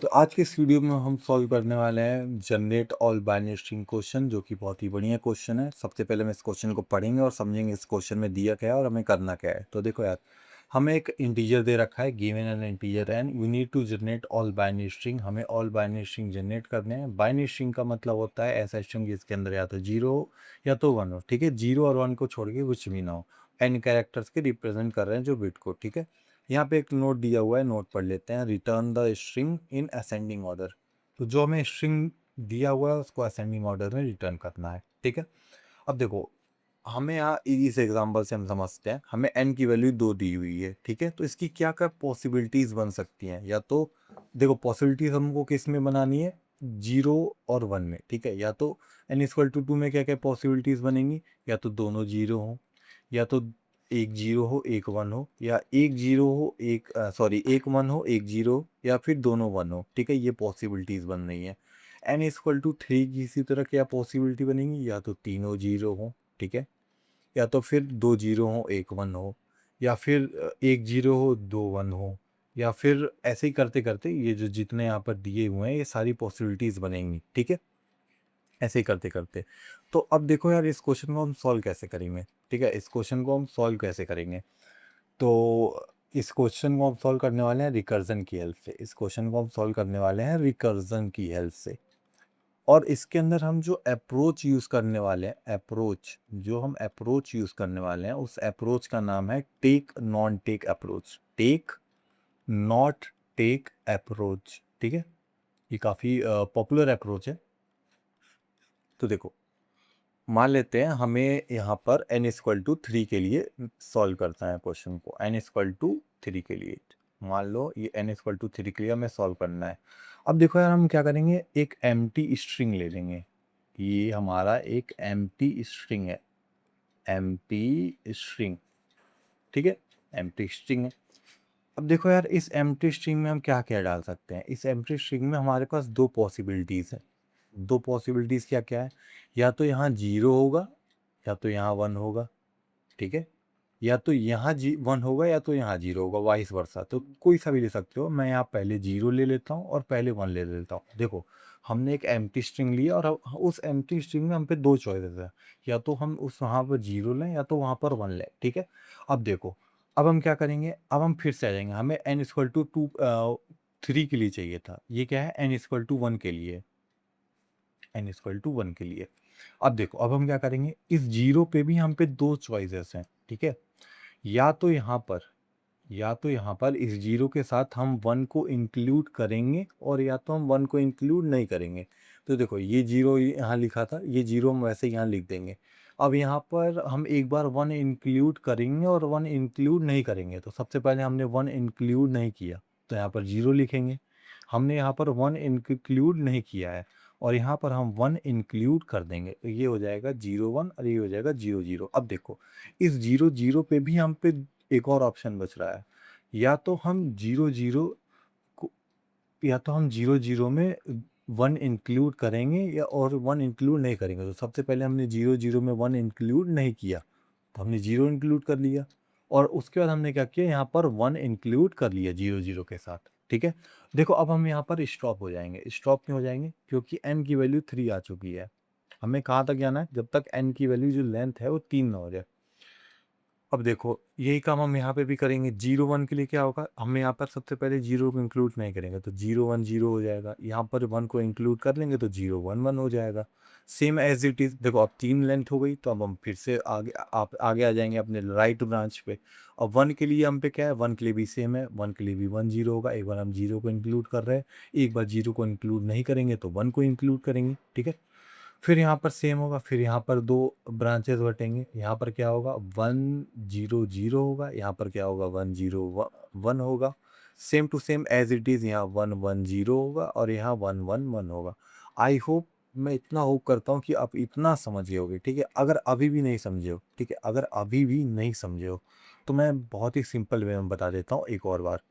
तो आज के इस वीडियो में हम सॉल्व करने वाले हैं generate all binary string question, जो कि बहुत ही बढ़िया क्वेश्चन है। सबसे पहले हम इस क्वेश्चन को पढ़ेंगे और समझेंगे इस क्वेश्चन में दिया क्या है और हमें करना क्या है। तो देखो यार, हमें एक इंटीजर दे रखा है, given an integer and we need to generate all binary string. हमें ऑल बाइनरी स्ट्रिंग जनरेट करने हैं। बाइनरी स्ट्रिंग का मतलब होता है ऐसा स्ट्रिंग जिसके अंदर या तो जीरो हो या तो वन हो, ठीक है। जीरो और वन को छोड़ के कुछ भी ना हो। एन कैरेक्टर्स के रिप्रेजेंट कर रहे हैं जो बिट को, ठीक है। यहाँ पे एक नोट दिया हुआ है, नोट पढ़ लेते हैं। Return the string in ascending order. तो जो हमें स्ट्रिंग दिया हुआ है उसको असेंडिंग ऑर्डर में रिटर्न करना है, ठीक है। अब देखो, हमें यहाँ इस एग्जांपल से हम समझते हैं, हमें n की वैल्यू 2 दी हुई है, ठीक है। तो इसकी क्या क्या पॉसिबिलिटीज बन सकती हैं। या तो देखो, पॉसिबिलिटीज हमको किस में बनानी है, जीरो और वन में, ठीक है। या तो n=2 में क्या क्या पॉसिबिलिटीज बनेंगी, या तो दोनों जीरो हो, या तो एक जीरो हो एक वन हो, या एक जीरो हो एक सॉरी एक वन हो एक जीरो, या फिर दोनों वन हो, ठीक है। ये पॉसिबिलिटीज बन रही है। n=3 की इसी तरह क्या पॉसिबिलिटी बनेंगी, या तो तीनों जीरो हो, ठीक है, या तो फिर दो जीरो हो एक वन हो, या फिर एक जीरो हो दो वन हो, या फिर ऐसे ही करते करते ये जो जितने यहाँ पर दिए हुए हैं ये सारी पॉसिबिलिटीज बनेंगी, ठीक है। ऐसे ही करते करते, तो अब देखो यार, इस क्वेश्चन को हम सॉल्व कैसे करेंगे, ठीक है। इस क्वेश्चन को हम सॉल्व कैसे करेंगे, तो इस क्वेश्चन को हम सॉल्व करने वाले हैं रिकर्जन की हेल्प से। इस क्वेश्चन को हम सॉल्व करने वाले हैं रिकर्जन की हेल्प से। और इसके अंदर हम जो अप्रोच यूज़ करने वाले हैं, अप्रोच यूज़ करने वाले हैं, उस अप्रोच का नाम है tech non tech approach. Tech not tech approach, ठीक है। ये काफ़ी पॉपुलर अप्रोच है। तो देखो, मान लेते हैं हमें यहाँ पर n=3 के लिए सॉल्व करता है क्वेश्चन को। n=3 के लिए मान लो ये n=3 के लिए हमें सॉल्व करना है। अब देखो यार, हम क्या करेंगे, एक एम्प्टी स्ट्रिंग ले लेंगे। ये हमारा एक एम्प्टी स्ट्रिंग है, एम्प्टी स्ट्रिंग, ठीक है। एम्प्टी स्ट्रिंग है। अब देखो यार, इस एम्प्टी स्ट्रिंग में हम क्या क्या डाल सकते हैं। इस एम्प्टी स्ट्रिंग में हमारे पास दो पॉसिबिलिटीज़ है। दो पॉसिबिलिटीज़ क्या क्या है, या तो यहाँ जीरो होगा या तो यहाँ वन होगा, ठीक है। या तो यहाँ जी वन होगा या तो यहाँ जीरो होगा, वाइस वर्सा। तो कोई सा भी ले सकते हो। मैं यहाँ पहले जीरो ले लेता हूँ और पहले वन ले लेता हूँ। देखो, हमने एक एम्प्टी स्ट्रिंग लिया और अब उस एम्प्टी स्ट्रिंग में हम पे दो चॉइसेस है, या तो हम उस वहाँ पर जीरो लें या तो वहाँ पर वन लें, ठीक है। अब देखो, अब हम क्या करेंगे, अब हम फिर से आ जाएंगे। हमें n=3 के लिए चाहिए था, ये क्या है, n=1 के लिए, n=1 के लिए। अब देखो, अब हम क्या करेंगे, इस जीरो पे भी हम पे दो चॉइसेस हैं, ठीक है। या तो यहाँ पर, या तो यहाँ पर इस जीरो के साथ हम वन को इंक्लूड करेंगे, और या तो हम वन को इंक्लूड नहीं करेंगे। तो देखो, ये जीरो यहाँ लिखा था, ये जीरो हम वैसे यहाँ लिख देंगे। अब यहाँ पर हम एक बार वन इंक्लूड करेंगे और वन इंक्लूड नहीं करेंगे। तो सबसे पहले हमने वन इंक्लूड नहीं किया, तो यहाँ पर जीरो लिखेंगे। हमने यहाँ पर वन इंक्लूड नहीं किया है और यहाँ पर हम वन इंक्लूड कर देंगे, तो ये हो जाएगा जीरो वन और ये हो जाएगा जीरो जीरो। अब देखो, इस जीरो जीरो पे भी हम पे एक और ऑप्शन बच रहा है। या तो हम जीरो जीरो को, या तो हम जीरो जीरो में वन इंक्लूड करेंगे या और वन इंक्लूड नहीं करेंगे। तो सबसे पहले हमने जीरो जीरो में वन इंक्लूड नहीं किया, तो हमने जीरो इंक्लूड कर लिया। और उसके बाद हमने क्या किया, यहाँ पर वन इंक्लूड कर लिया जीरो जीरो के साथ, ठीक है। देखो, अब हम यहाँ पर स्टॉप हो जाएंगे। स्टॉप क्यों हो जाएंगे, क्योंकि n की वैल्यू 3 आ चुकी है। हमें कहाँ तक जाना है, जब तक n की वैल्यू जो लेंथ है वो 3 ना हो जाए। अब देखो, यही काम हम यहाँ पे भी करेंगे। जीरो वन के लिए क्या होगा, हम यहाँ पर सबसे पहले जीरो को इंक्लूड नहीं करेंगे, तो जीरो वन जीरो हो जाएगा। यहाँ पर वन को इंक्लूड कर लेंगे तो जीरो वन वन हो जाएगा। Same as it is. देखो, अब 3 लेंथ हो गई, तो अब हम फिर से आगे आप आगे आ जाएंगे अपने राइट ब्रांच पे। अब वन के लिए हम पे क्या है, वन के लिए भी सेम है, वन के लिए भी वन जीरो होगा। एक बार हम जीरो को इंक्लूड कर रहे हैं, एक बार जीरो को इंक्लूड नहीं करेंगे तो वन को इंक्लूड करेंगे, ठीक है। फिर यहाँ पर सेम होगा, फिर यहाँ पर दो ब्रांचेस बटेंगे। यहाँ पर क्या होगा, वन जीरो जीरो होगा, यहाँ पर क्या होगा, वन जीरो वन होगा। Same to same as it is, यहाँ वन वन जीरो होगा और यहाँ वन वन वन होगा। आई होप, मैं इतना होप करता हूँ कि आप इतना समझ गए होगे, ठीक है। अगर अभी भी नहीं समझे हो, ठीक है, अगर अभी भी नहीं समझे हो, तो मैं बहुत ही सिंपल वे में बता देता हूँ एक और बार।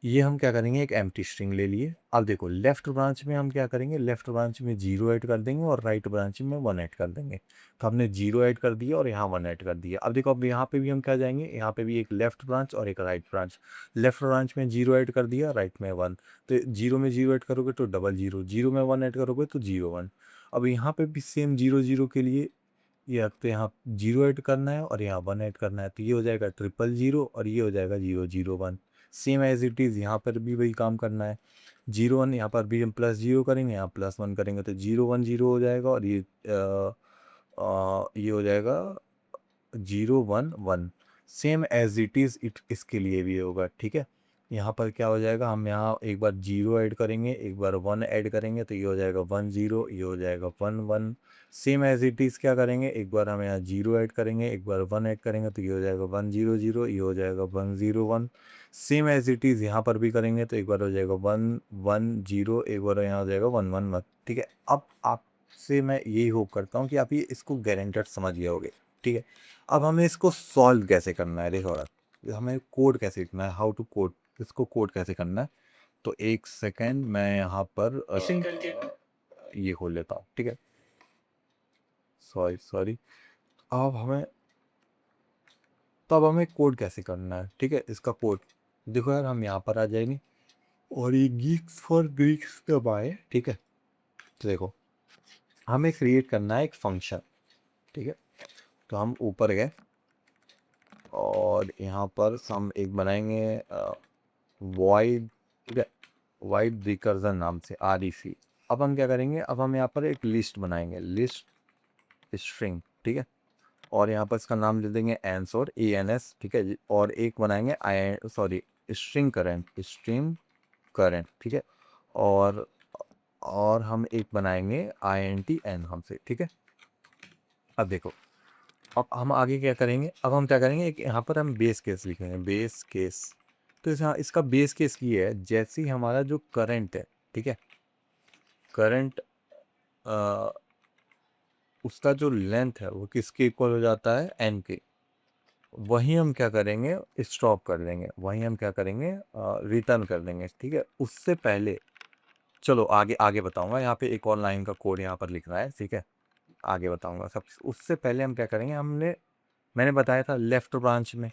ये हम क्या करेंगे, एक एम्प्टी स्ट्रिंग ले लिए। अब देखो लेफ्ट ब्रांच में हम क्या करेंगे, लेफ्ट ब्रांच में 0 ऐड कर देंगे और राइट ब्रांच में 1 ऐड कर देंगे। तो हमने 0 ऐड कर दिया और यहाँ 1 ऐड कर दिया। अब देखो अब यहाँ पे भी हम क्या जाएंगे, यहाँ पे भी एक लेफ्ट ब्रांच और एक राइट ब्रांच। लेफ्ट ब्रांच में 0 ऐड कर दिया, राइट में 1। तो 0 में 0 ऐड करोगे तो डबल 0, 0 में 1 ऐड करोगे तो 0 1। अब यहाँ पे भी सेम 0 0 के लिए ये तो यहाँ 0 ऐड करना है और यहाँ 1 ऐड करना है, तो ये हो जाएगा 000 और ये हो जाएगा 0 0 1। सेम एज इट इज़ यहाँ पर भी वही काम करना है। 0 1 यहाँ पर भी हम +0 करेंगे, यहाँ +1 करेंगे तो 0 1 0 हो जाएगा और ये हो जाएगा 0 1 1। सेम एज इट इज़ इसके लिए भी होगा, ठीक है। यहाँ पर क्या हो जाएगा, हम यहाँ एक बार 0 ऐड करेंगे, एक बार 1 ऐड करेंगे तो ये हो जाएगा 1 0, ये हो जाएगा 1 1। सेम एज इट इज़ क्या करेंगे, एक बार हम यहाँ 0 ऐड करेंगे, एक बार 1 ऐड करेंगे तो ये हो जाएगा 1 0 0, ये हो जाएगा 1 0 1। सेम एज इट इज़ यहाँ पर भी करेंगे तो एक बार हो जाएगा 1 1 0, एक बार यहाँ हो जाएगा 1 1 1, ठीक है। अब आपसे मैं यही होप करता हूँ कि आप ये इसको गारंटेड समझ गए होगे, ठीक है। अब हमें इसको सॉल्व कैसे करना है, देखो यार हमें कोड कैसे लिखना है, हाउ टू कोड, इसको कोड कैसे करना है। तो एक सेकेंड मैं यहाँ पर ये खोल लेता हूँ, ठीक है। Sorry sorry. अब हमें तो अब हमें कोड कैसे करना है, ठीक है, इसका कोड देखो यार, हम यहाँ पर आ जाएंगे और ये गीक्स फॉर ग्रीक्स दबाए, ठीक है। तो देखो हमें क्रिएट करना है एक फंक्शन, ठीक है। तो हम ऊपर गए और यहाँ पर हम एक बनाएंगे वॉइड, ठीक है, वाइड रिकर्जन नाम से, REC। अब हम क्या करेंगे, अब हम यहाँ पर एक लिस्ट बनाएंगे, लिस्ट स्ट्रिंग, ठीक है। और यहाँ पर इसका नाम दे देंगे एंस और ANS, ठीक है। और एक बनाएंगे स्ट्रिंग करेंट, स्ट्रिंग करेंट, ठीक है। और हम एक बनाएंगे INTN हमसे, ठीक है। अब देखो अब हम आगे क्या करेंगे, अब हम क्या करेंगे, एक यहाँ पर हम बेस केस लिखेंगे, बेस केस। तो इसका बेस केस ये है, जैसे ही हमारा जो करंट है, ठीक है, करंट उसका जो लेंथ है वो किसके इक्वल हो जाता है, n के, वहीं हम क्या करेंगे, स्टॉप कर देंगे, वहीं हम क्या करेंगे, रिटर्न कर देंगे, ठीक है। उससे पहले चलो आगे आगे बताऊंगा, यहाँ पे एक और लाइन का कोड यहाँ पर लिख रहा है, ठीक है, आगे बताऊंगा सब। उससे पहले हम क्या करेंगे, मैंने बताया था लेफ्ट ब्रांच में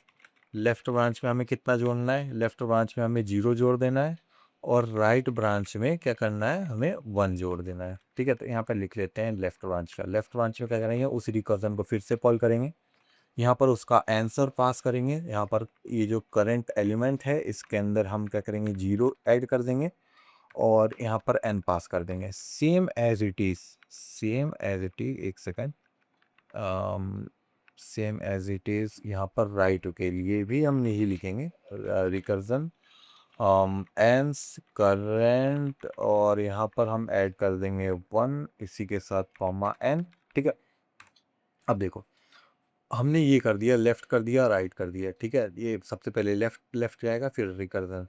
हमें कितना जोड़ना है, लेफ्ट ब्रांच में हमें 0 जोड़ देना है और राइट ब्रांच में क्या करना है, हमें 1 जोड़ देना है, ठीक है। तो यहाँ पर लिख लेते हैं लेफ्ट ब्रांच का, लेफ्ट ब्रांच में क्या करेंगे, उस रिकर्जन को फिर से कॉल करेंगे, यहाँ पर उसका आंसर पास करेंगे, यहाँ पर ये जो करंट एलिमेंट है इसके अंदर हम क्या करेंगे, 0 ऐड कर देंगे और यहाँ पर n पास कर देंगे, same as it is, same as it is, एक second, same as it is यहाँ पर राइट के लिए भी हम यही लिखेंगे, रिकर्जन एंस करेंट, और यहाँ पर हम ऐड कर देंगे 1 इसी के साथ कॉमा n, ठीक है। अब देखो हमने ये कर दिया, लेफ्ट कर दिया, राइट कर दिया, ठीक है। ये सबसे पहले लेफ्ट लेफ्ट जाएगा फिर रिकर्जन।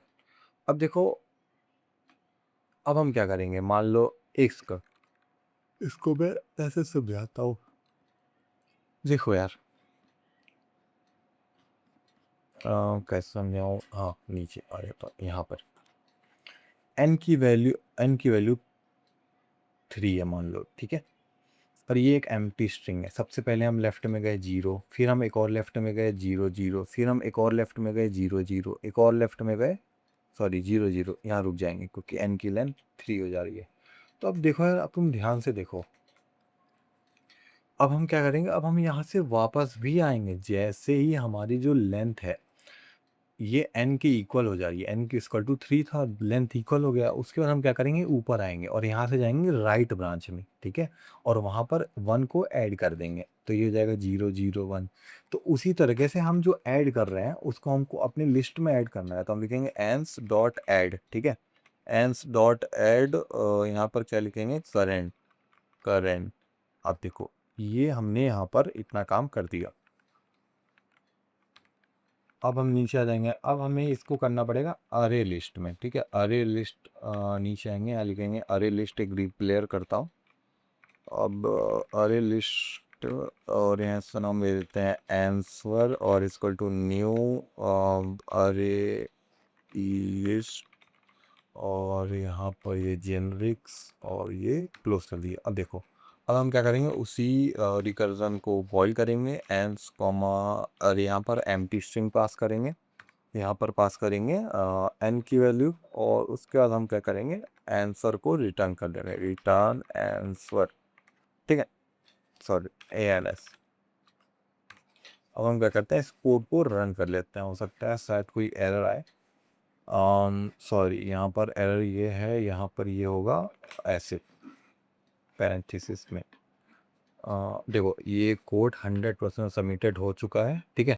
अब देखो अब हम क्या करेंगे, मान लो एक्स का, इसको मैं ऐसे समझाता हूँ, देखो यार कैसे समझाऊँ, हाँ नीचे आ जाता हूँ, यहाँ पर n की वैल्यू 3 है मान लो, ठीक है। पर ये एक एम्प्टी स्ट्रिंग है, सबसे पहले हम लेफ्ट में गए 0, फिर हम एक और लेफ्ट में गए 0 0, फिर हम एक और लेफ्ट में गए 0 0, एक और लेफ्ट में गए, सॉरी 0 0, यहाँ रुक जाएंगे क्योंकि n की लेंथ 3 हो जा रही है। तो अब देखो यार, अब तुम ध्यान से देखो, अब हम क्या करेंगे, अब हम यहाँ से वापस भी आएंगे, जैसे ही हमारी जो लेंथ है ये n के इक्वल हो जा रही है, n की इक्वल टू 3 था, लेंथ इक्वल हो गया, उसके बाद हम क्या करेंगे, ऊपर आएंगे और यहाँ से जाएंगे राइट ब्रांच में, ठीक है, और वहाँ पर 1 को ऐड कर देंगे, तो ये हो जाएगा 0 0 1। तो उसी तरीके से हम जो ऐड कर रहे हैं उसको हमको अपनी लिस्ट में ऐड करना है, तो हम लिखेंगे एंस डॉट ऐड, ठीक है, एंस डॉट ऐड, यहाँ पर क्या लिखेंगे, करेंट करेंट। अब देखो ये हमने यहाँ पर इतना काम कर दिया। अब हम नीचे आ जाएंगे, अब हमें इसको करना पड़ेगा अरे लिस्ट में, ठीक है, अरे लिस्ट, नीचे आएंगे, यहाँ लिखेंगे अरे लिस्ट, एक डिक्लेयर करता हूँ। अब अरे लिस्ट, और यहाँ से नाम दे देते हैं आंसर और इक्वल टू न्यू अरे इज, और यहाँ पर ये जेनरिक्स और ये क्लोज कर दिया। अब देखो, अब हम क्या करेंगे, उसी रिकर्जन को बॉयल करेंगे, एंस कॉमा, और यहाँ पर एम्प्टी स्ट्रिंग पास करेंगे, यहाँ पर पास करेंगे एन की वैल्यू, और उसके बाद हम क्या करेंगे, आंसर को रिटर्न कर देंगे, रिटर्न आंसर। ठीक है, सॉरी, ANS। अब हम क्या करते हैं, इस कोड को रन कर लेते हैं, हो सकता है शायद कोई एरर आए। सॉरी, यहाँ पर एरर ये है, यहाँ पर ये होगा ऐसे पैरेंथेसिस में। देखो, ये कोड 100% सबमिटेड हो चुका है। ठीक है,